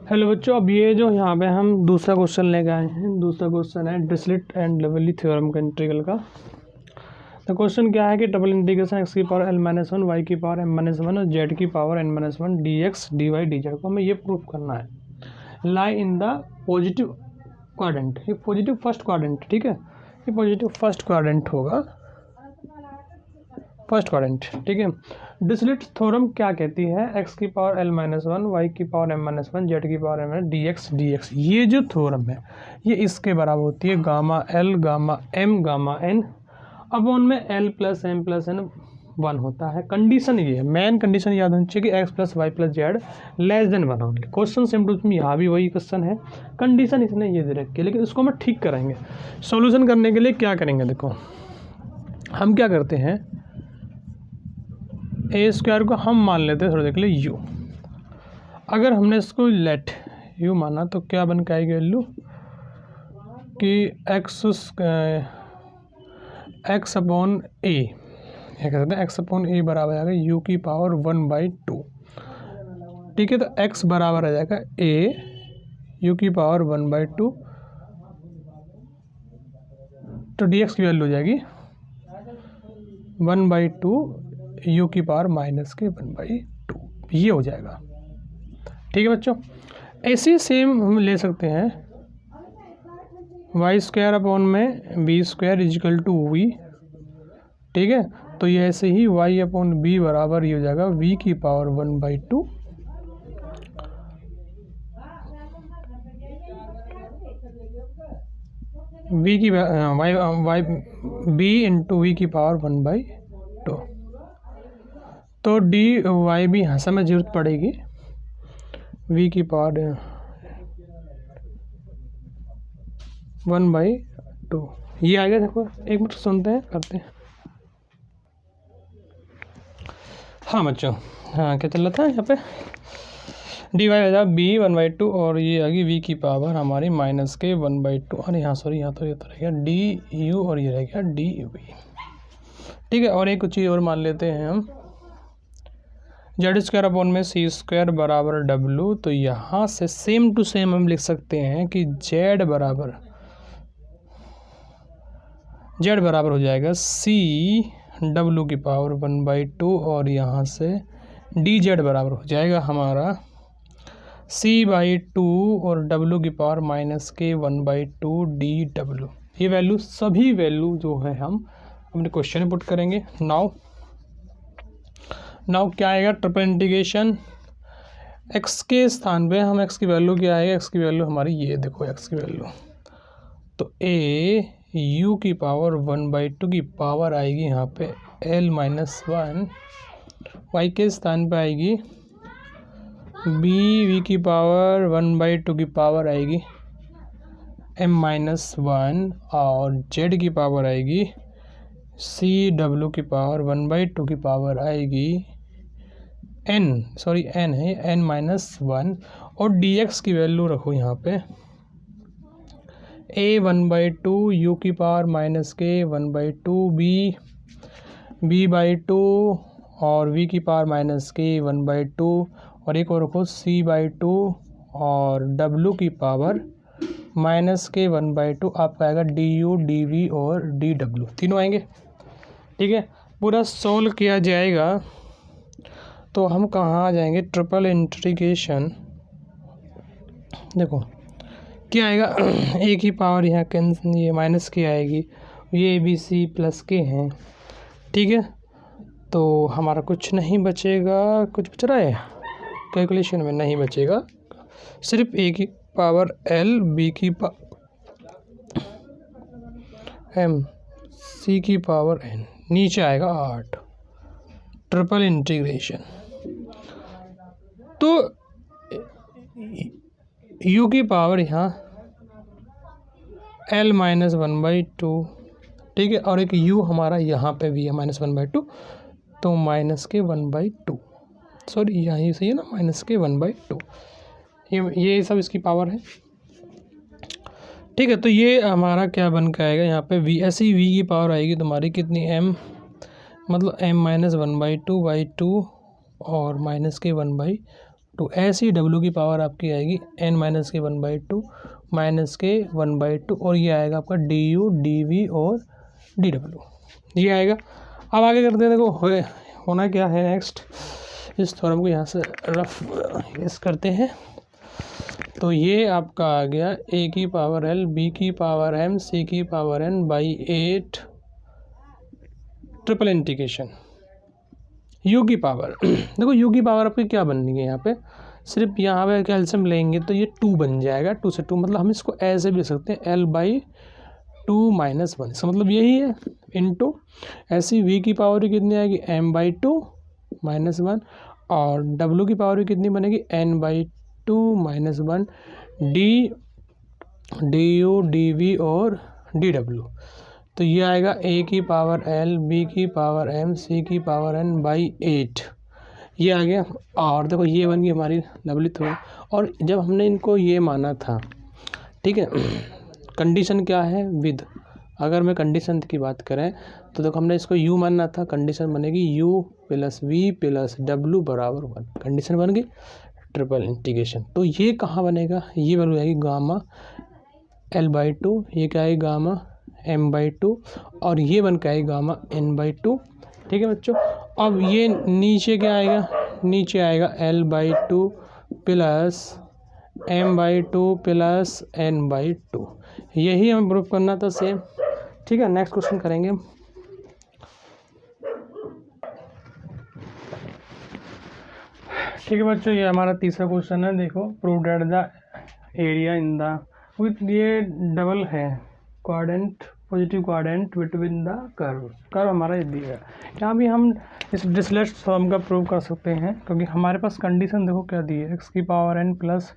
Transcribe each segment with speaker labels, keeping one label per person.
Speaker 1: Hello बच्चों, अब ये जो यहाँ पे हम दूसरा क्वेश्चन लेके आए हैं। दूसरा क्वेश्चन है डिरिचलेट एंड लिवरली थ्योरम का इंटीग्रल का। तो क्वेश्चन क्या है कि डबल इंटीग्रेशन एक्स की power L minus one, Y की पावर एम माइनस वन और जेड की power N minus one D X D Y D Z को हमें ये प्रूफ करना है lie in the positive quadrant. ये पॉजिटिव फर्स्ट क्वाड्रेंट, ठीक है, ये पॉजिटिव फर्स्ट क्वाड्रेंट होगा, फर्स्ट क्वाड्रेंट, ठीक है। डिरिचलेट थ्योरम क्या कहती है? एक्स की power L minus one, Y की power M minus one, Z की power M minus D X. ये जो थ्योरम है ये इसके बराबर होती है gamma L gamma M gamma N upon में L plus M plus N one होता है। कंडीशन ये है, मेन कंडीशन याद होनी चाहिए कि X plus Y plus Z less than one only. Question same to same यहाँ भी वही क्वेश्चन है, कंडीशन इसने ये दे रखी है, लेकिन इसको हम ठीक कराएंगे। सॉल्यूशन करने के लिए क्या करेंगे, देखो हम क्या करते हैं, ए स्क्वायर को हम मान लेते हैं थोड़ा देख ले यू। अगर हमने इसको लेट यू माना तो क्या बन के आएगी वैल्यू कि एक्स अपॉन ए, क्या कहते हैं, एक्स अपॉन ए बराबर आ जाएगा यू की पावर 1/2, ठीक है। तो एक्स बराबर आ जाएगा ए यू की पावर 1/2, तो डी एक्स की वैल्यू हो जाएगी 1/2 यू की पावर माइनस के 1/2, ये हो जाएगा, ठीक है बच्चों। ऐसे सेम हम ले सकते हैं वाई स्क्वायर अपॉन में B square is equal to V, ठीक है। तो ये ऐसे ही वाई अपॉन बी बराबर ये हो जाएगा वी की पावर 1/2 वी की वाई बी इंटू वी की पावर 1/2। तो डी वाई भी यहाँ से हमें जरूरत पड़ेगी वी की पावर 1/2, ये आ गया। देखो एक मिनट सुनते हैं, करते हैं। हाँ बच्चों, हाँ क्या चल रहा था यहाँ पे, डी वाई आ जाएगा बी 1/2 और ये आ गई वी की पावर हमारी माइनस के 1/2। अरे यहाँ सॉरी, यहाँ तो ये तो रह गया डी यू और ये रह गया डी वी, ठीक है। और एक चीज़ और मान लेते हैं हम, जेड स्क्वायर अपॉन में सी स्क्वायर बराबर डब्लू। तो यहाँ से सेम टू सेम हम लिख सकते हैं कि जेड बराबर हो जाएगा सी डब्लू की पावर 1/2 और यहाँ से डी जेड बराबर हो जाएगा हमारा c/2 और डब्लू की पावर माइनस के 1/2 डी डब्लू। ये वैल्यू सभी वैल्यू जो है हम अपने क्वेश्चन में पुट करेंगे। नाउ क्या आएगा, ट्रिपल इंटीग्रेशन x के स्थान पे हम x की वैल्यू क्या आएगा, x की वैल्यू हमारी ये देखो x की वैल्यू, तो a u की पावर 1/2 की पावर आएगी यहाँ पे l माइनस वन, y के स्थान पे आएगी b v की पावर 1/2 की पावर आएगी m माइनस वन और z की पावर आएगी c w की पावर 1/2 की पावर आएगी n है n माइनस वन, और dx की वैल्यू रखो यहाँ पे a 1/2 u की पावर माइनस के 1/2 b/2 और v की पावर माइनस के 1/2 और एक और रखो c/2 और w की पावर माइनस के 1/2। आपका आएगा du dv और dw, तीनों आएंगे, ठीक है। पूरा सोल्व किया जाएगा तो हम कहाँ आ जाएंगे, ट्रिपल इंटीग्रेशन। देखो क्या आएगा, a की पावर यहाँ कैंसिल, ये माइनस की आएगी, ये बी सी प्लस के हैं, ठीक है। तो हमारा कुछ नहीं बचेगा, कुछ बच रहा है कैलकुलेशन में, नहीं बचेगा, सिर्फ a की पावर l, b की पावर m, c की पावर n, नीचे आएगा 8। ट्रिपल इंटीग्रेशन तो u की पावर यहाँ l माइनस 1/2, ठीक है, और एक u हमारा यहाँ पे भी है माइनस 1/2, तो माइनस के 1/2, सॉरी यहाँ ही सही है ना, माइनस के 1/2, ये सब इसकी पावर है, ठीक है। तो ये हमारा क्या बन के आएगा यहाँ पे v, ऐसी v की पावर आएगी तुम्हारी कितनी m, मतलब m माइनस 1/2/2 और माइनस के 1/2 2। ऐसी डब्ल्यू की पावर आपकी आएगी n माइनस के 1/2 माइनस के 1/2 और ये आएगा आपका du dv और dw, ये आएगा। अब आगे करते हैं, देखो होना क्या है नेक्स्ट, इस थ्योरम को यहाँ से रफ इस करते हैं। तो ये आपका आ गया a की पावर l b की पावर m c की power n by 8 triple integration u की पावर देखो u की पावर आपकी क्या बन रही है, यहाँ पे सिर्फ यहाँ पे कैल्शियम लेंगे तो ये 2 बन जाएगा, 2 से 2 मतलब हम इसको ऐसे भी लिख सकते हैं l/2 - 1, इसका मतलब यही है इनटू ऐसी v की पावर भी कितनी आएगी m/2 - 1 और w की पावर भी कितनी बनेगी n/2 - 1 du dv और dw। तो ये आएगा a की पावर l b की पावर m c की पावर n बाई 8, ये आ गया। और देखो ये बन गई हमारी लवली थ्योरम। और जब हमने इनको ये माना था, ठीक है, कंडीशन क्या है विद, अगर मैं कंडीशन की बात करें तो देखो हमने इसको u मानना था, कंडीशन बनेगी u plus v plus w बराबर 1, कंडीशन बन गई ट्रिपल इंटीग्रेशन। तो ये कहाँ बनेगा, ये बन जाएगी गामा l/2, ये क्या है गामा m/2 और ये बन के आएगा गामा n/2, ठीक है बच्चों। अब ये नीचे क्या आएगा, नीचे आएगा l/2 plus m/2 plus n/2, यही हमें प्रूफ करना था सेम, ठीक है। नेक्स्ट क्वेश्चन करेंगे। ठीक है बच्चों, ये हमारा तीसरा क्वेश्चन है। देखो, prove that the area in the with, ये डबल है quadrant, positive quadrant between the curve हमारा ये दिया है। यहाँ भी हम इस डिरिचलेट थ्योरम का प्रूव कर सकते हैं, क्योंकि हमारे पास कंडीशन देखो क्या दी है, एक्स की पावर n प्लस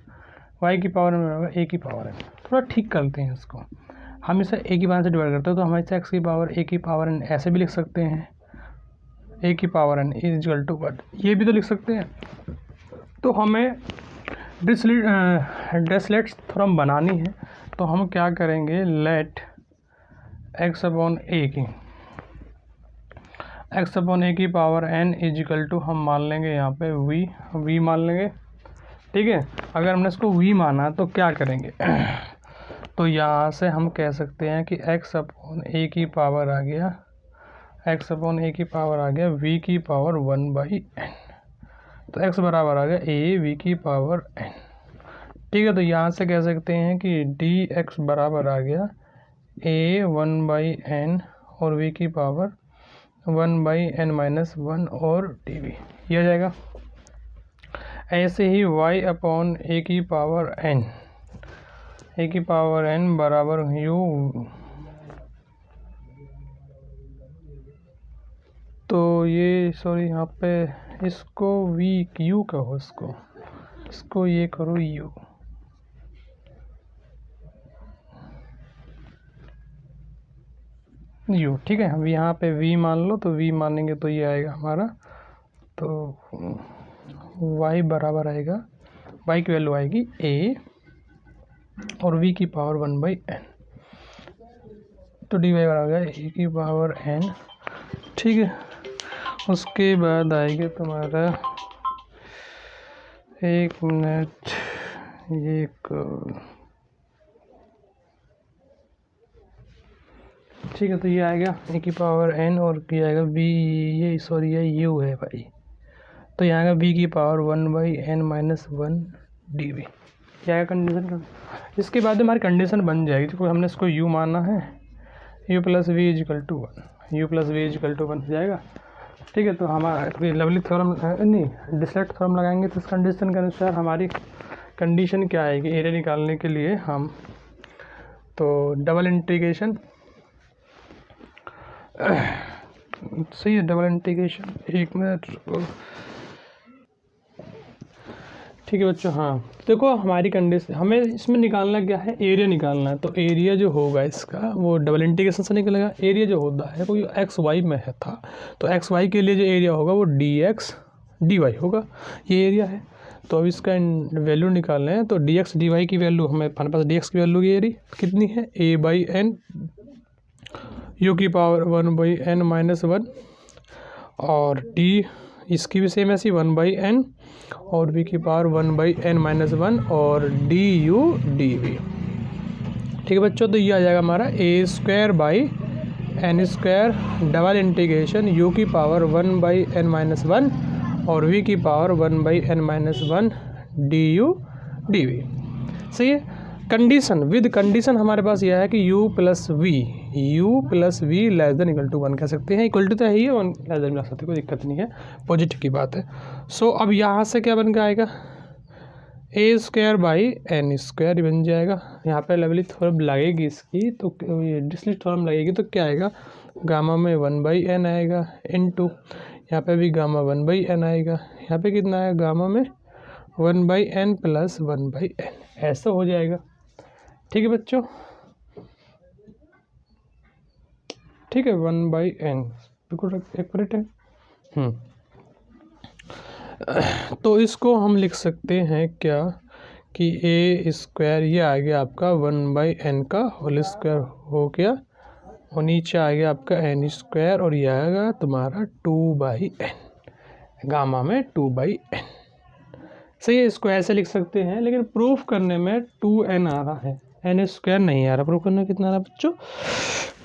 Speaker 1: वाई की पावर n बराबर a की पावर n। थोड़ा ठीक करते हैं इसको, हम इसे a की पावर से डिवाइड करते हैं तो हम इसे एक्स की पावर a की पावर n ऐसे भी लिख सकते हैं, a की power n is equal to what, ये भी तो लिख सकते हैं। तो हमें डिरिचलेट थ्योरम बनानी है, तो हम क्या करेंगे, लेट x अपॉन a की power n is equal to हम मान लेंगे यहाँ पे v मान लेंगे, ठीक है। अगर हमने इसको v माना तो क्या करेंगे तो यहाँ से हम कह सकते हैं कि x अपॉन a की पावर आ गया, x अपॉन a की पावर आ गया v की पावर 1/n, तो x बराबर आ गया a v की पावर n, ठीक है। तो यहाँ से कह सकते हैं कि dx बराबर आ गया a 1/n और v की पावर 1/n-1 और dv, ये आ जाएगा। ऐसे ही y अपॉन a की पावर n बराबर u, तो ये सॉरी यहाँ पे इसको u कहो, इसको ये करो u, ठीक है। हम यहाँ पे v मान लो, तो v मानेंगे तो ये आएगा हमारा, तो y बराबर आएगा, y की वैल्यू आएगी a और v की पावर 1/n, तो dy बराबर आ गया a की पावर n, ठीक है। उसके बाद आएगा तुम्हारा, एक मिनट, ये ठीक है, तो ये आएगा a की पावर n और ये आएगा v, ये सॉरी ये u है भाई, तो यहाँ आएगा v की पावर 1/n-1 dv, क्या है कंडीशन। इसके बाद हमारी कंडीशन बन जाएगी, क्योंकि हमने इसको u माना है, u plus V is equal to 1, u plus V is equal to 1 हो जाएगा, ठीक है। तो हमारा लवली थ्योरम नहीं डिरिचलेट थ्योरम लगाएंगे, तो इस कंडीशन के अनुसार हमारी कंडीशन क्या आएगी एरिया निकालने के लिए, हम तो डबल इंटीग्रेशन, सही है, डबल इंटीग्रेशन, एक मिनट, ठीक है बच्चों। हाँ देखो, हमारी कंडीशन हमें इसमें निकालना क्या है, एरिया निकालना है। तो एरिया जो होगा इसका वो डबल इंटीग्रेशन से निकलेगा। एरिया जो होता है कोई एक्स वाई में है था, तो एक्स वाई के लिए जो एरिया होगा वो dx dy होगा, ये एरिया है। तो अब इसका वैल्यू निकालना है, तो dx dy की वैल्यू हमारे पास dx की वैल्यू की एरिया कितनी है, a/n u की पावर 1/n-1 और d इसकी भी सेम ऐसी 1/n और v की पावर 1/n-1 और du/dv। ठीक है बच्चों, तो ये आ जाएगा हमारा a² डबल इंटीग्रेशन u की पावर 1/n-1 और v की पावर 1/n-1 du/dv। सही है। कंडीशन विद कंडीशन हमारे पास यह है कि u plus v less than equal to 1 कह सकते हैं। इक्वल टू तो है ही है, 1 लेस देन भी आ सकते, कोई दिक्कत नहीं है, पॉजिटिव की बात है। सो अब यहाँ से क्या बन के आएगा, a² बन जाएगा। यहाँ पे लेवली थ्योरम लगेगी इसकी, तो ये डिस्लिट थ्योरम लगेगी तो क्या आएगा, गामा में 1/n आएगा इनटू, यहाँ पे भी गामा 1/n आएगा, यहाँ पे कितना है गामा में 1/n प्लस 1/n, ऐसा हो जाएगा। ठीक है बच्चों, ठीक है 1/n बिल्कुल एक्यूरेट है। तो इसको हम लिख सकते हैं क्या कि a² ये आ गया आपका 1/n का होल स्क्वायर हो गया, और नीचे आ गया आपका n² और ये आएगा तुम्हारा 2/n, गामा में 2/n। सही है, इसको ऐसे लिख सकते हैं, लेकिन प्रूफ करने में 2n आ रहा है, n² नहीं आ रहा। प्रूफ करने में कितना आ रहा है बच्चों,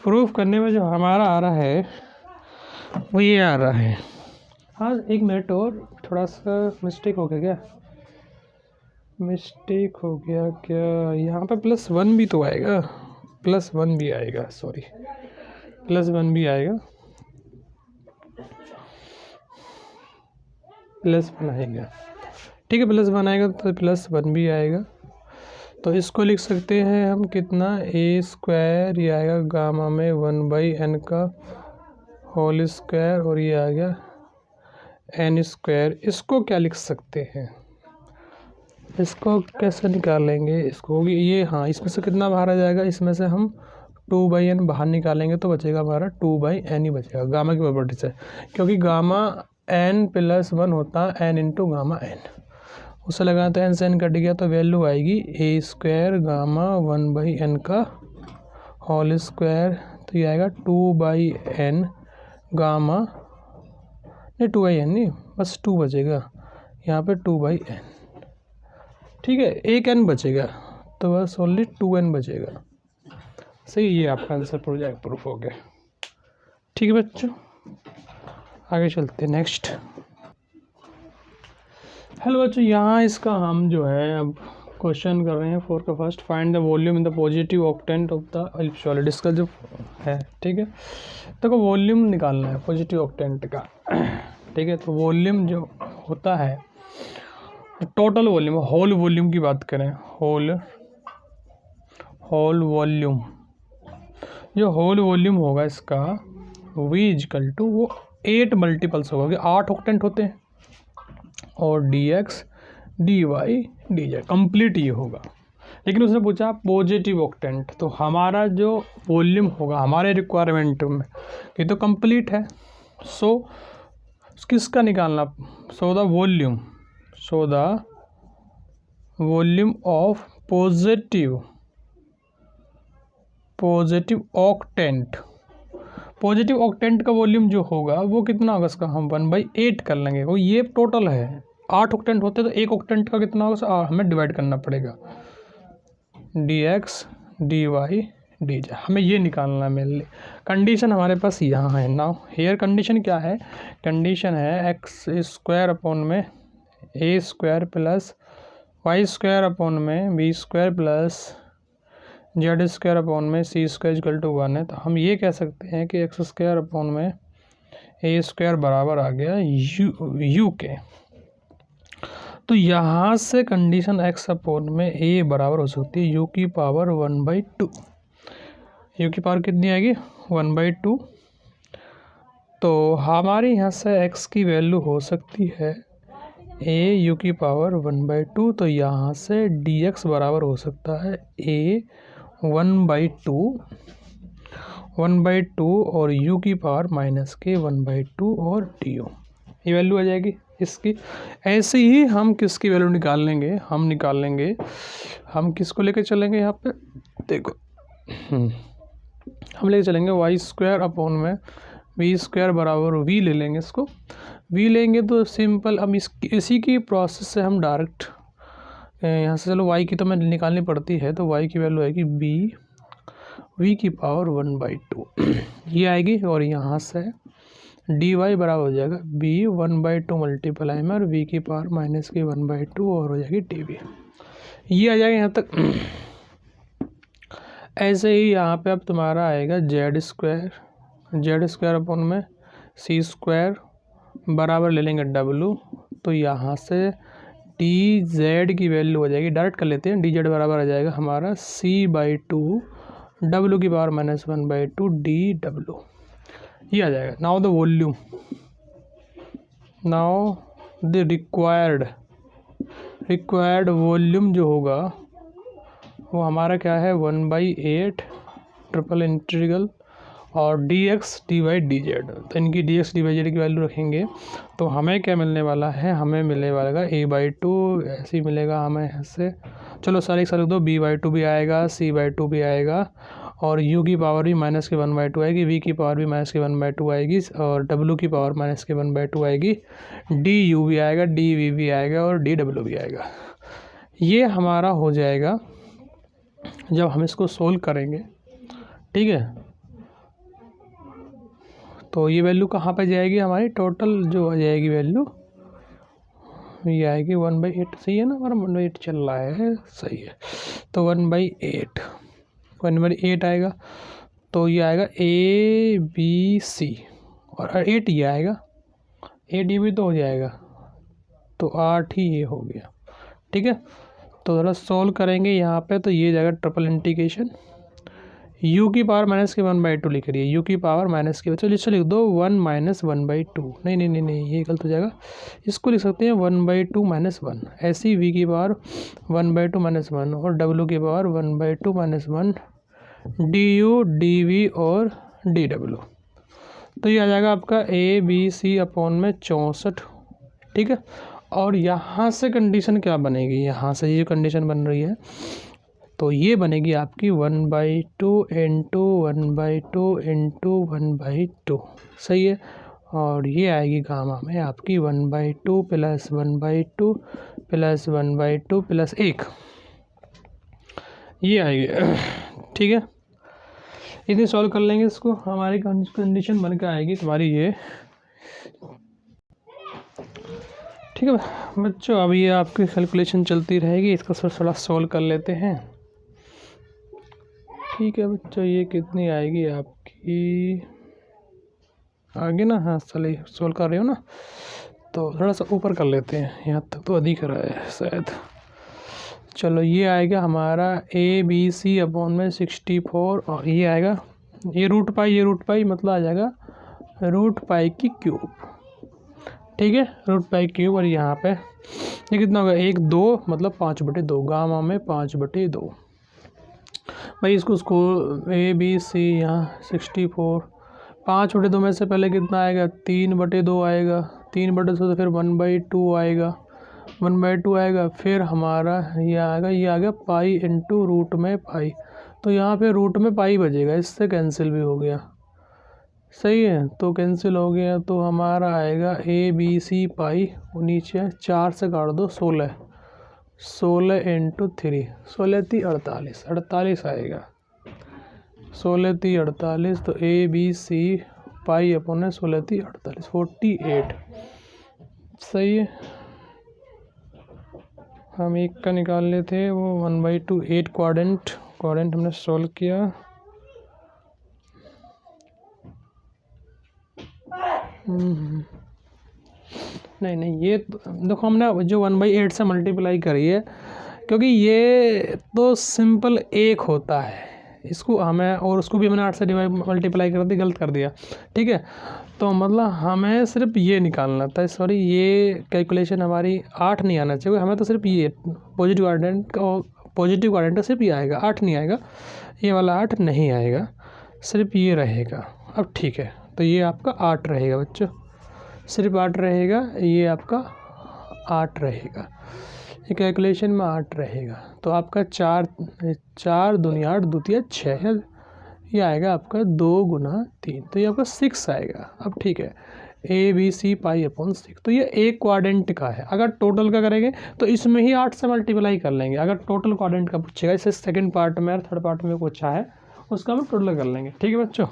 Speaker 1: प्रूफ करने में जो हमारा आ रहा है वो ये आ रहा है। हाँ एक मिनट और, थोड़ा सा मिस्टेक हो गया क्या, मिस्टेक हो गया क्या, यहाँ पे +1 भी तो आएगा, +1 भी आएगा, सॉरी +1 भी आएगा, +1 आएगा। ठीक है, +1 आएगा तो +1 भी आएगा। तो इसको लिख सकते हैं हम कितना, a² ये आएगा गामा में 1/n का होल स्क्वायर और ये आ गया n²। इसको क्या लिख सकते हैं, इसको कैसे निकालेंगे, इसको ये हाँ इसमें से कितना बाहर आ जाएगा, इसमें से हम 2/n बाहर निकालेंगे तो बचेगा हमारा 2/n ही बचेगा, गामा की प्रॉपर्टी से, क्योंकि गामा n+1 होता है n इंटू गामा n, उसे लगाना तो n से n कट गया तो वैल्यू आएगी a² गामा 1/n का होल स्क्वायर, तो ये आएगा 2/n गामा, नहीं 2/n नहीं, बस 2 बचेगा यहाँ पे 2/n। ठीक है, एक n बचेगा तो बस ओनली 2n बचेगा। सही, ये आपका आंसर प्रोजेक्ट प्रूफ हो गया। ठीक है बच्चों, आगे चलते हैं नेक्स्ट। हेलो बच्चों, यहाँ इसका हम जो है अब क्वेश्चन कर रहे हैं 4 का first, find the volume in the positive octant of the elf solid, इसका जो है। ठीक है, तो वॉल्यूम निकालना है पॉजिटिव ऑक्टेंट का। ठीक है, तो वॉल्यूम जो होता है, टोटल वॉल्यूम, होल वॉल्यूम की बात करें, होल वॉल्यूम, जो होल वॉल्यूम होगा इसका v इक्वल टू वो 8 मल्टीपल्स होगा, कि 8 ऑक्टेंट होते हैं, और dx dy dz कंप्लीट ये होगा। लेकिन उसने पूछा पॉजिटिव ऑक्टेंट, तो हमारा जो वॉल्यूम होगा हमारे रिक्वायरमेंट में ये तो कंप्लीट है। सो किसका निकालना, so the volume of positive octant, positive octant का वॉल्यूम जो होगा वो कितना होगा, इसका हम 1/8 कर लेंगे, वो ये टोटल है 8 ऑक्टेंट होते तो एक ऑक्टेंट का कितना होगा, हमें डिवाइड करना पड़ेगा, dx dy dz, हमें ये निकालना है मेनली। कंडीशन हमारे पास यहाँ है। नाउ हेयर कंडीशन क्या है, कंडीशन है x² अपॉन में a² प्लस y² अपॉन में b² प्लस z² अपॉन में c² इक्वल टू 1 है। तो हम ये कह सकते हैं कि x² अपॉन में a² बराबर आ गया u के। तो यहाँ से कंडीशन x अपॉन में a बराबर हो सकती है u की पावर 1/2। u की पावर कितनी आएगी, 1/2। तो हमारे यहाँ से x की वैल्यू हो सकती है a u की पावर 1/2, तो यहाँ से dx बराबर हो सकता है a 1/2 और u की पावर -k 1/2 और du, ये वैल्यू आ जाएगी इसकी। ऐसे ही हम किसकी वैल्यू निकालेंगे, हम किसको लेके चलेंगे, यहाँ पे देखो हम लेके चलेंगे y² अपॉन में v² बराबर v ले लेंगे इसको, v लेंगे तो सिंपल अब इसी की प्रोसेस से हम डायरेक्ट यहाँ से, चलो y की तो मैं निकालनी पड़ती है, तो y की वैल्यू आएगी v की पावर 1/2 ये आएगी, और यहाँ से dy बराबर हो जाएगा b 1/2 मल्टीप्लाई में और v की पावर माइनस की 1/2 और हो जाएगी dv। ये आ जाएगा यहाँ तक। ऐसे ही यहाँ पे अब तुम्हारा आएगा जेड स्क्वायर अपॉन में सी स्क्वायर बराबर ले लेंगे w, तो यहाँ से डी जेड की वैल्यू हो जाएगी, डायरेक्ट कर लेते हैं, डी जेड बराबर आ जाएगा हमारा c/2 w की पावर माइनस 1/2 dw, ये आ जाएगा। Now the volume, now the required volume जो होगा वो हमारा क्या है 1/8 ट्रिपल इंटीग्रल और dx dy dz, तो इनकी dx dy dz की वैल्यू रखेंगे तो हमें क्या मिलने वाला है, हमें मिलने वाला है a/2, ऐसे ही मिलेगा हमें ऐसे, चलो सारे एक साथ लिख दो, b/2 भी आएगा, c/2 भी आएगा, और u की पावर भी माइनस के 1/2 आएगी, v की पावर भी माइनस के 1/2 आएगी, और w की पावर माइनस के 1/2 आएगी, du भी आएगा, dv भी आएगा और dw भी आएगा। ये हमारा हो जाएगा जब हम इसको सोल्व करेंगे, ठीक है। तो ये वैल्यू कहाँ पे जाएगी हमारी, टोटल जो आ जाएगी वैल्यू ये आएगी 1/8, सही है ना, हमारा 1/8 चल रहा है, सही है। तो 1/8 आएगा, तो ये आएगा ABC और 8 ये आएगा, 8 ये भी तो हो जाएगा, तो 8 ही ये हो गया, ठीक है। तो ज़रा सॉल्व करेंगे यहाँ पे, तो ये जाएगा ट्रिपल इंटीग्रेशन u की पावर माइनस के 1/2 लिख रही है, u की पावर माइनस के, चलो इससे लिख दो 1 माइनस 1/2, नहीं ये गलत हो जाएगा, इसको लिख सकते हैं 1/2 माइनस 1, ऐसी v की पावर 1/2 माइनस 1 और w की पावर 1/2 माइनस 1 du dv और dw, तो ये आ जाएगा आपका ABC अपॉन में 64, ठीक है। और यहाँ से कंडीशन क्या बनेगी, यहाँ से ये कंडीशन बन रही है, तो ये बनेगी आपकी 1/2 इंटू 1/2 इंटू 1/2, सही है। और ये आएगी गामा में आपकी 1/2 प्लस 1/2 प्लस 1/2 प्लस 1, ये आएगी, ठीक है। इतनी सॉल्व कर लेंगे इसको, हमारी कंडीशन बन के आएगी तुम्हारी ये, ठीक है बच्चों। अब ये आपकी कैलकुलेशन चलती रहेगी, इसको थोड़ा सॉल्व कर लेते हैं, ठीक है बच्चों। ये कितनी आएगी आपकी आगे ना, हाँ चलिए सॉल्व कर रहे हो ना, तो थोड़ा सा ऊपर कर लेते हैं, यहाँ तक तो अधिक रहा है शायद। चलो ये आएगा हमारा ABC अपॉन में 64, और ये आएगा ये रूट पाई मतलब आ जाएगा रूट पाई की क्यूब, ठीक है, रूट पाई क्यूब। और यहाँ पे ये कितना होगा 1 2 मतलब 5/2, गामा में 5/2 भाई। इसको ABC यहाँ 64, 5/2 में से पहले कितना आएगा 3/2 आएगा, 3/2 तो फिर 1/2 आएगा, 1/2 आएगा, फिर हमारा ये आएगा, ये आ गया पाई इंटू रूट में पाई, तो यहाँ पे रूट में पाई बचेगा, इससे कैंसिल भी हो गया, सही है, तो कैंसिल हो गया, तो हमारा आएगा ABC पाई, और नीचे 4 से काट दो 16 इंटू 3, 16 3 48 आएगा, 16 3 48, तो ABC पाई अपॉन 16 3 48 48, सही है। हम एक का निकाल लेते हैं, वो 1/2 8 क्वाड्रेंट हमने सॉल्व किया, नहीं ये देखो हमने जो 1/8 से मल्टीप्लाई करी है, क्योंकि ये तो सिंपल 1 होता है, इसको हमें और उसको भी हमने 8 से मल्टीप्लाई कर दी, गलत कर दिया, ठीक है। तो मतलब हमें सिर्फ ये निकालना था, सॉरी ये कैलकुलेशन हमारी 8 नहीं आना चाहिए, हमें तो सिर्फ ये पॉजिटिव क्वाड्रेंट सिर्फ ये आएगा, 8 नहीं आएगा, ये वाला 8 नहीं आएगा, सिर्फ ये रहेगा। अब ठीक है, तो ये आपका 8 रहेगा बच्चों, सिर्फ 8 रहेगा, ये आपका 8 रहेगा, ये कैलकुलेशन में 8 रहेगा, तो आपका 4 दूनी 8 दूतिया 6 है, ये आएगा आपका 2 गुना 3, तो ये आपका 6 आएगा। अब ठीक है, ABC π/6। तो ये एक क्वाड्रेंट का है। अगर टोटल का करेंगे तो इसमें ही 8 से मल्टीप्लाई कर लेंगे। अगर टोटल क्वाड्रेंट का पूछेगा, इसे सेकंड पार्ट में और थर्ड पार्ट में पूछा है, उसका हम टोटल कर लेंगे। ठीक है बच्चों।